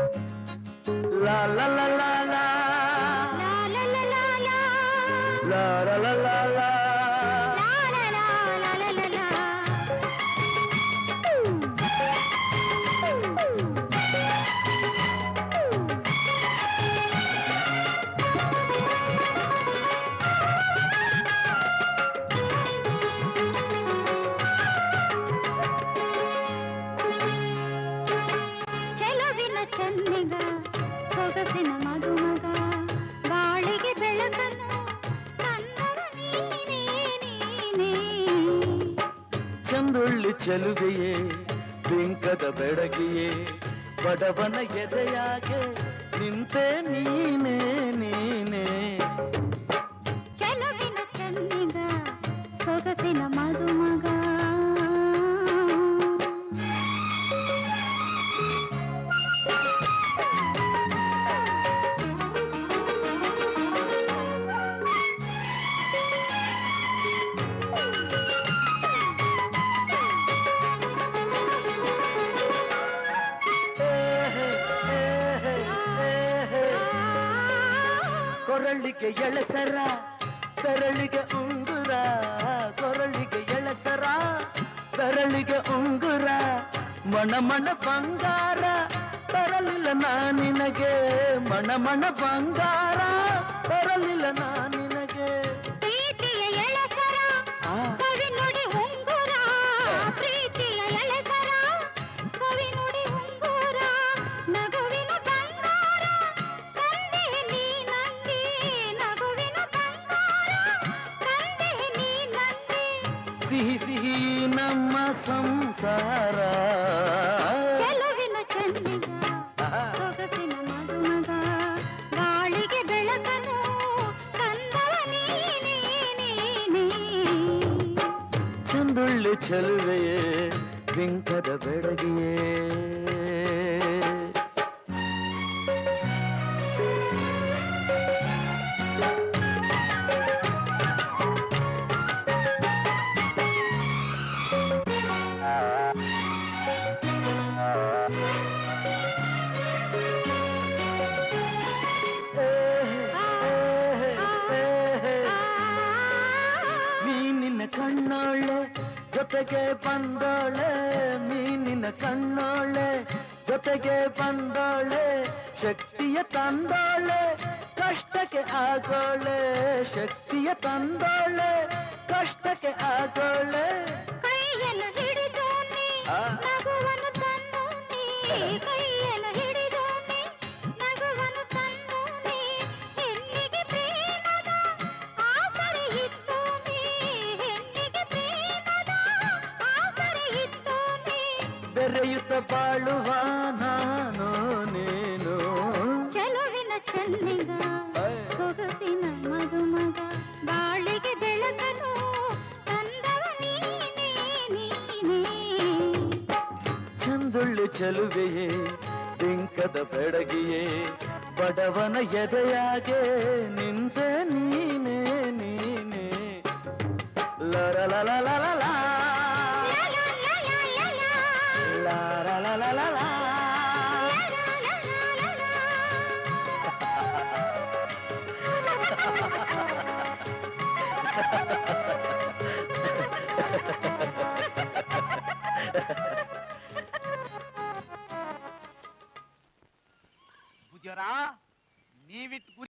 La la la la la la la la la la la la la la la ಕೆಲವಿನ Chenniga ಸೊಗಸಿನ ಮದುಮಗ ಬಾಳಿಗೆ ಬೆಳಕನ್ನು ತಂದವ ನೀನೇ ನೀನೇ ಚಂದುಳ್ಳಿ ಚೆಲುವೆಯೇ ಬಿಂಕದ ಬೆಡಗಿಯೇ ಬಡವನ ಎದೆಯಾಗೆ ನಿಂತೆ ನೀನೇ ನೀನೇ ಕೆಲವಿನ ಚೆನ್ನಿಗ ಸೊಗಸಿನ ಮದುಮಗ ಕೊರಳಿಗೆ ಎಳಸರ ಬೆರಳಿಗೆ ಉಂಗುರ ಕೊರಳಿಗೆ ಎಳಸರ ಬೆರಳಿಗೆ ಉಂಗುರ ಮಣ ಮಣ ಬಂಗಾರ ತರಲಿಲ್ಲ ನಾನಿನಗೆ ಮಣ ಮಣ ಬಂಗಾರ ತರಲಿಲ್ಲ ನಾನಿನಗೆ ಪ್ರೀತಿಯ ಎಳಸರ ಸವಿ ನುಡಿ ಉಂಗುರ ಪ್ರೀತಿಯ ಎಳಸರ ಸವಿ ನುಡಿ ಉಂಗುರ ನಗುವಿನ ಬಂಗಾರ ತಂದೆ ನೀ ನಂದಿ ನಗುವಿನ ಬಂಗಾರ ತಂದೆ ನೀ ನಂದಿ ಸಿಹಿ ಸಿಹಿ ನಮ್ಮ ಸಂಸಾರ ಕೆಲವಿನ ಚೆನ್ನಿಗ ಸೊಗಸಿನ ಮದುಮಗ ಬಾಳಿಗೆ ಬೆಳಕನು ತಂದವ ನೀನೇ ನೀನೇ ಚಂದುಳ್ಳಿ ಚೆಲುವೆಯೇ ಬಿಂಕದ ಬೆಡಗಿಯೇ ಮೀನಿನ ಕಣ್ಣೋಳೆ ಜೊತೆಗೆ ಬಂದೋಳೆ ಮೀನಿನ ಕಣ್ಣೋಳೆ ಜೊತೆಗೆ ಬಂದೋಳೆ ಶಕ್ತಿಯ ತಂದೋಳೆ ಕಷ್ಟಕ್ಕೆ ಆಗೋಳೆ ಶಕ್ತಿಯ ತಂದೋಳೆ ಕಷ್ಟಕ್ಕೆ ಆಗೋಳೆ ಕೈಯನ್ನು ಹಿಡಿದು ನೀ ನಗುವನ್ನು ತಂದು ನೀ ಕೈಯನ್ನು ಹಿಡಿದು ನೀ ನಗುವನ್ನು ತಂದು ನೀ ಹೆಣ್ಣಿಗೆ ಪ್ರೇಮದ ಆಸರೆ ಇತ್ತು ನೀ ಹೆಣ್ಣಿಗೆ ಪ್ರೇಮದ ಆಸರೆ ಇತ್ತು ನೀ ಬೆರೆಯುತ್ತ ಬಾಳುವ ನಾನು ನೀನು ಚೆಲುವಿನ ಚೆನ್ನಿಗ ಸೊಗಸಿನ ಮದುಮಗ ಬಾಳಿಗೆ ಬೆಳಕನು ತಂದವ ನೀನೇ ನೀನೇ ಚಂದುಳ್ಳಿ ಚೆಲುವೆಯೇ ಬಿಂಕದ ಬೆಡಗಿಯೇ ಬಡವನ ಎದೆಯಾಗೆ ನಿಂತೆ ನೀನೇ ನೀನೇ ಲರ ಲಲ ಲಲ ಲಾ ಗುಜರ ನೀವಿಟ್ಟು